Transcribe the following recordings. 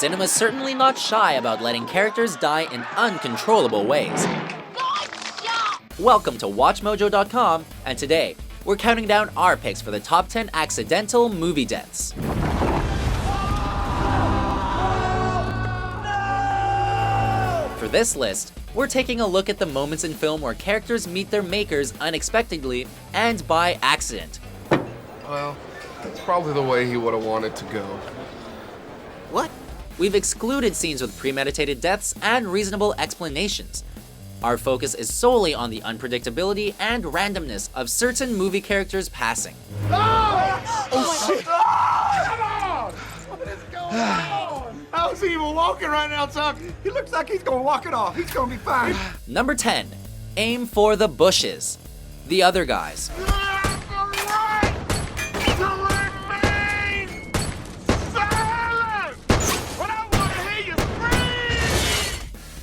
cinema's certainly not shy about letting characters die in uncontrollable ways. Welcome to WatchMojo.com, and today, we're counting down our picks for the top 10 accidental movie deaths. For this list, we're taking a look at the moments in film where characters meet their makers unexpectedly and by accident. Well, that's probably the way he would have wanted to go. What? We've excluded scenes with premeditated deaths and reasonable explanations. Our focus is solely on the unpredictability and randomness of certain movie characters passing. Oh shit! Come on! What is going on? How's he even walking right now, Tuck? He looks like he's gonna walk it off. He's gonna be fine. Number 10. Aim for the bushes. The Other Guys.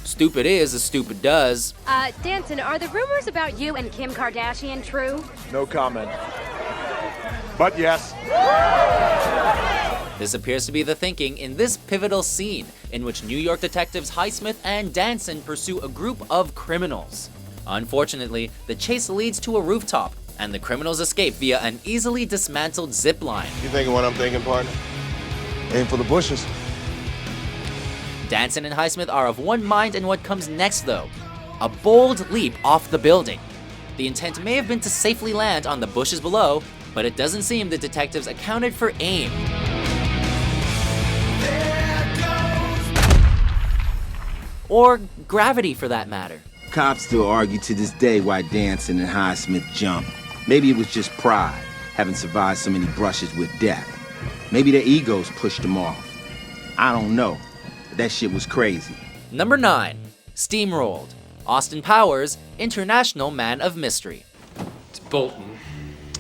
Stupid is as stupid does. Danson, are the rumors about you and Kim Kardashian true? No comment. But yes. This appears to be the thinking in this pivotal scene, in which New York detectives Highsmith and Danson pursue a group of criminals. Unfortunately, the chase leads to a rooftop, and the criminals escape via an easily dismantled zip line. You thinking what I'm thinking, partner? Aim for the bushes. Danson and Highsmith are of one mind in what comes next though. A bold leap off the building. The intent may have been to safely land on the bushes below, but it doesn't seem the detectives accounted for aim. Or gravity for that matter. Cops still argue to this day why Danson and Highsmith jumped. Maybe it was just pride, having survived so many brushes with death. Maybe their egos pushed them off. I don't know. That shit was crazy. Number 9. Steamrolled. Austin Powers, International Man of Mystery. It's Bolton.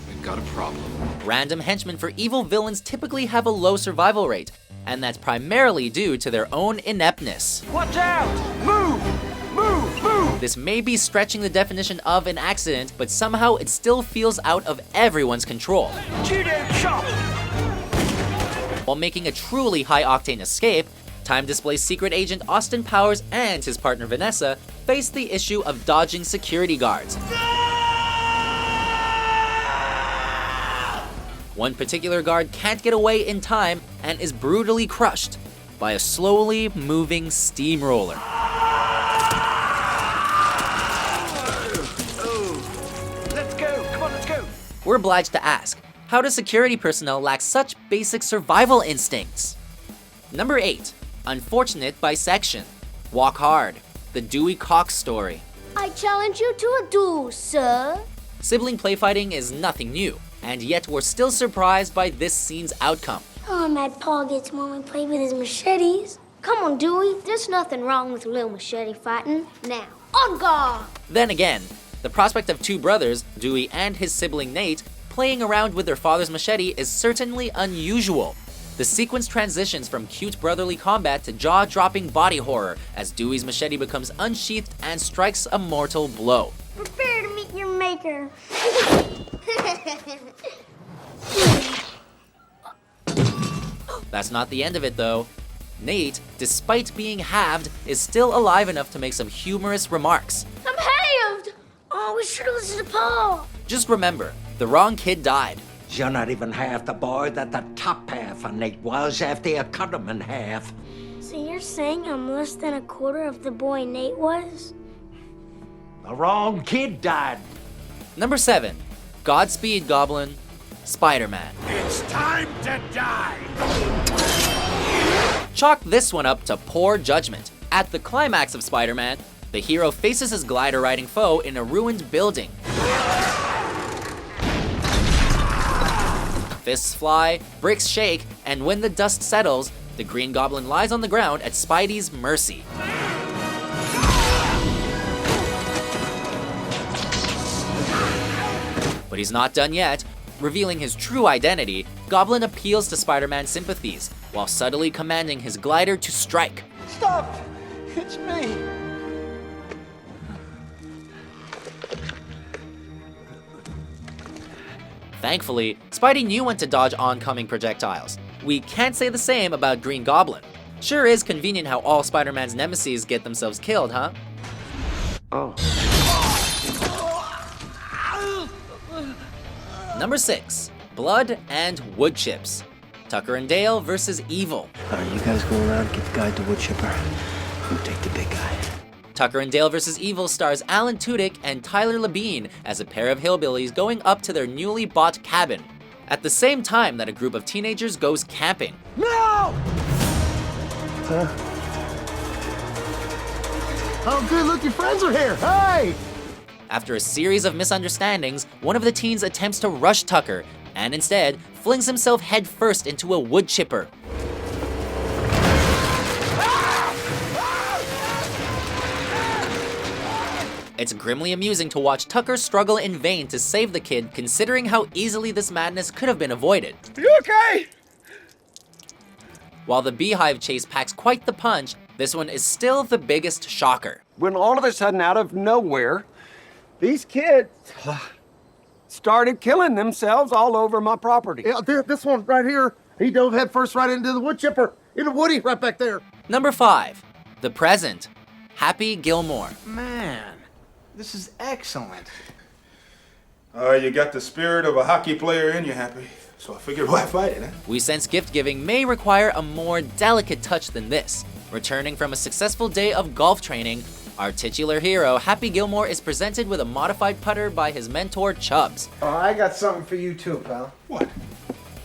We've got a problem. Random henchmen for evil villains typically have a low survival rate, and that's primarily due to their own ineptness. Watch out! Move! Move! Move! This may be stretching the definition of an accident, but somehow it still feels out of everyone's control. Judo chop! While making a truly high-octane escape, Time displays secret agent Austin Powers and his partner Vanessa face the issue of dodging security guards. One particular guard can't get away in time and is brutally crushed by a slowly moving steamroller. Let's go! Come on, let's go! We're obliged to ask, how do security personnel lack such basic survival instincts? Number 8. Unfortunate Bisection. Walk Hard. The Dewey Cox story. I challenge you to a duel, sir. Sibling playfighting is nothing new, and yet we're still surprised by this scene's outcome. Oh, Mad Paul gets when we play with his machetes. Come on, Dewey. There's nothing wrong with a little machete fighting. Now, on guard! Then again, the prospect of two brothers, Dewey and his sibling Nate, playing around with their father's machete is certainly unusual. The sequence transitions from cute brotherly combat to jaw-dropping body horror as Dewey's machete becomes unsheathed and strikes a mortal blow. Prepare to meet your maker. That's not the end of it though. Nate, despite being halved, is still alive enough to make some humorous remarks. I'm halved! Oh, we should have listened to Paul. Just remember, the wrong kid died. You're not even half the boy that the top half of Nate was after you cut him in half. So you're saying I'm less than a quarter of the boy Nate was? The wrong kid died. Number 7. Godspeed, Goblin. Spider-Man. It's time to die! Chalk this one up to poor judgment. At the climax of Spider-Man, the hero faces his glider-riding foe in a ruined building. Fists fly, bricks shake, and when the dust settles, the Green Goblin lies on the ground at Spidey's mercy. But he's not done yet. Revealing his true identity, Goblin appeals to Spider-Man's sympathies, while subtly commanding his glider to strike. Stop! It's me! Thankfully, Spidey knew when to dodge oncoming projectiles. We can't say the same about Green Goblin. Sure is convenient how all Spider-Man's nemesis get themselves killed, huh? Oh. Number 6. Blood and Woodchips. Tucker and Dale versus Evil. You guys go around, get the guy to Woodchipper. We'll take the big guy. Tucker and Dale vs. Evil stars Alan Tudyk and Tyler Labine as a pair of hillbillies going up to their newly bought cabin, at the same time that a group of teenagers goes camping. No! Oh, good, look, your friends are here. Hey! After a series of misunderstandings, one of the teens attempts to rush Tucker, and instead flings himself headfirst into a wood chipper. It's grimly amusing to watch Tucker struggle in vain to save the kid, considering how easily this madness could have been avoided. You okay? While the beehive chase packs quite the punch, this one is still the biggest shocker. When all of a sudden, out of nowhere, these kids started killing themselves all over my property. Yeah, this one right here, he dove head first right into the wood chipper, in the woody right back there. Number 5. The Present. Happy Gilmore. Man, this is excellent. You got the spirit of a hockey player in you, Happy. So I figured why fight it, huh? We sense gift giving may require a more delicate touch than this. Returning from a successful day of golf training, our titular hero, Happy Gilmore, is presented with a modified putter by his mentor, Chubbs. Oh, I got something for you too, pal. What?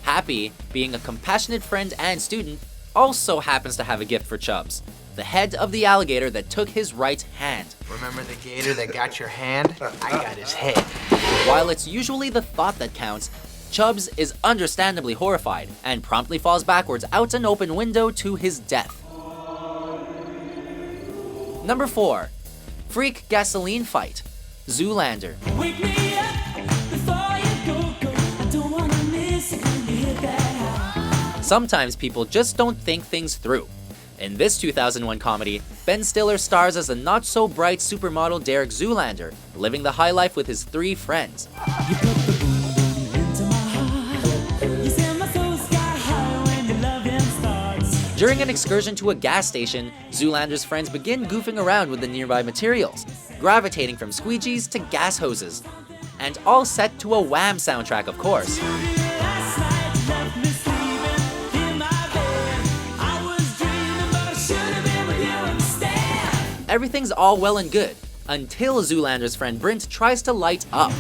Happy, being a compassionate friend and student, also happens to have a gift for Chubbs. The head of the alligator that took his right hand. Remember the gator that got your hand? I got his head. While it's usually the thought that counts, Chubbs is understandably horrified and promptly falls backwards out an open window to his death. Number 4. Freak Gasoline Fight. Zoolander. Wake me up before you go. I don't wanna miss it when you hit that. Sometimes people just don't think things through. In this 2001 comedy, Ben Stiller stars as a not-so-bright supermodel Derek Zoolander, living the high life with his 3 friends. During an excursion to a gas station, Zoolander's friends begin goofing around with the nearby materials, gravitating from squeegees to gas hoses, and all set to a Wham soundtrack, of course. Everything's all well and good, until Zoolander's friend Brint tries to light up.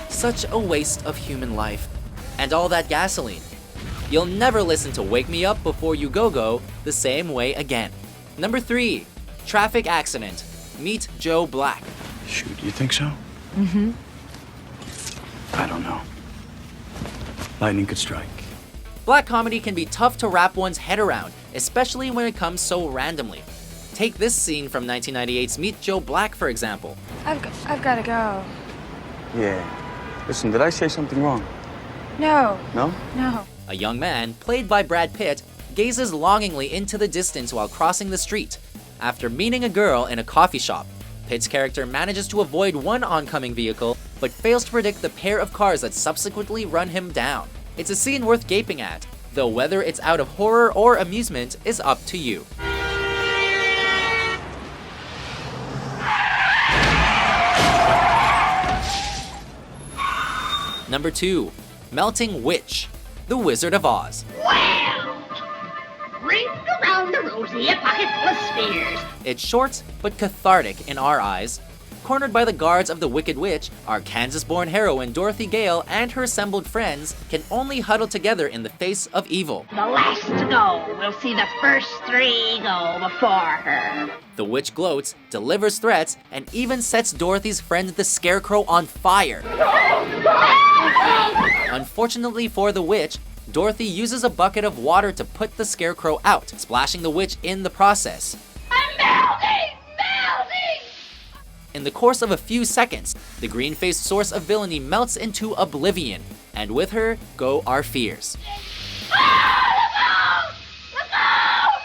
Such a waste of human life. And all that gasoline. You'll never listen to Wake Me Up Before You Go the same way again. Number 3. Traffic Accident. Meet Joe Black. Shoot, you think so? Mm-hmm. I don't know. Lightning could strike. Black comedy can be tough to wrap one's head around, especially when it comes so randomly. Take this scene from 1998's Meet Joe Black, for example. I've gotta go. Yeah. Listen, did I say something wrong? No. No? No. A young man, played by Brad Pitt, gazes longingly into the distance while crossing the street. After meeting a girl in a coffee shop, Pitt's character manages to avoid one oncoming vehicle, but fails to predict the pair of cars that subsequently run him down. It's a scene worth gaping at, though whether it's out of horror or amusement is up to you. Number 2. Melting Witch. The Wizard of Oz. Well, ring around the rosy, a pocket full of spears. It's short, but cathartic in our eyes. Cornered by the guards of the Wicked Witch, our Kansas-born heroine Dorothy Gale and her assembled friends can only huddle together in the face of evil. The last to go will see the first 3 go before her. The witch gloats, delivers threats, and even sets Dorothy's friend the Scarecrow on fire. Unfortunately for the witch, Dorothy uses a bucket of water to put the Scarecrow out, splashing the witch in the process. I'm melting! Melting! In the course of a few seconds, the green-faced source of villainy melts into oblivion, and with her go our fears. Ah, look out!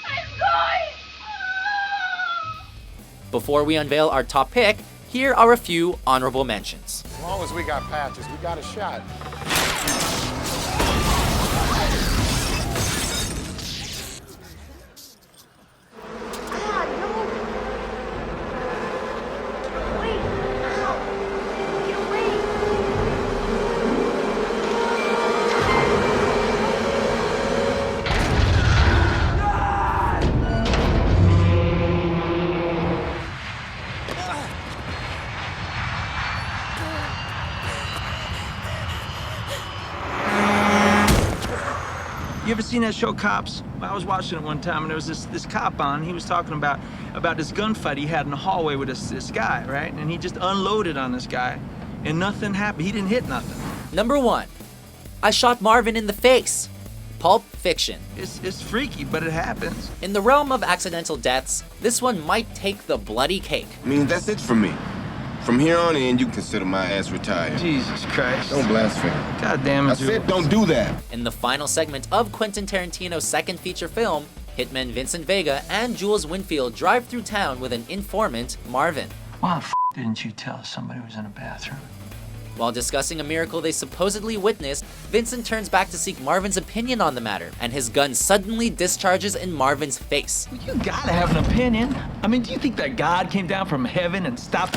I'm going! Before we unveil our top pick, here are a few honorable mentions. As long as we got patches, we got a shot. You ever seen that show, Cops? I was watching it one time, and there was this cop on. He was talking about this gunfight he had in the hallway with this guy, right? And he just unloaded on this guy, and nothing happened. He didn't hit nothing. Number 1. I shot Marvin in the face. Pulp Fiction. It's freaky, but it happens. In the realm of accidental deaths, this one might take the bloody cake. I mean, that's it for me. From here on in, you consider my ass retired. Jesus Christ. Don't blaspheme. God damn it, I said don't do that. In the final segment of Quentin Tarantino's second feature film, hitmen Vincent Vega and Jules Winfield drive through town with an informant, Marvin. Why the f didn't you tell us somebody was in a bathroom? While discussing a miracle they supposedly witnessed, Vincent turns back to seek Marvin's opinion on the matter, and his gun suddenly discharges in Marvin's face. You gotta have an opinion. I mean, do you think that God came down from heaven and stopped?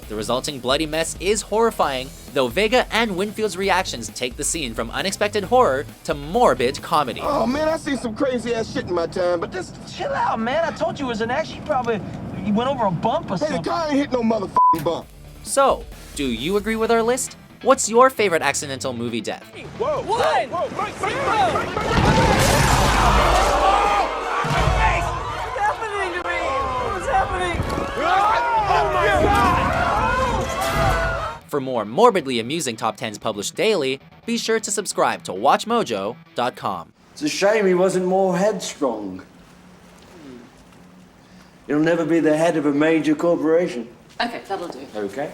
The resulting bloody mess is horrifying, though Vega and Winfield's reactions take the scene from unexpected horror to morbid comedy. Oh man, I see some crazy ass shit in my time, but this... Chill out, man. I told you it was an accident. You went over a bump or Hey, something. the car ain't hit no motherfucking bump. So, do you agree with our list? What's your favorite accidental movie death? Whoa! One! Whoa! What's happening to me? What's happening? Oh my God! For more morbidly amusing top 10s published daily, be sure to subscribe to WatchMojo.com. It's a shame he wasn't more headstrong. He'll never be the head of a major corporation. Okay, that'll do. Okay.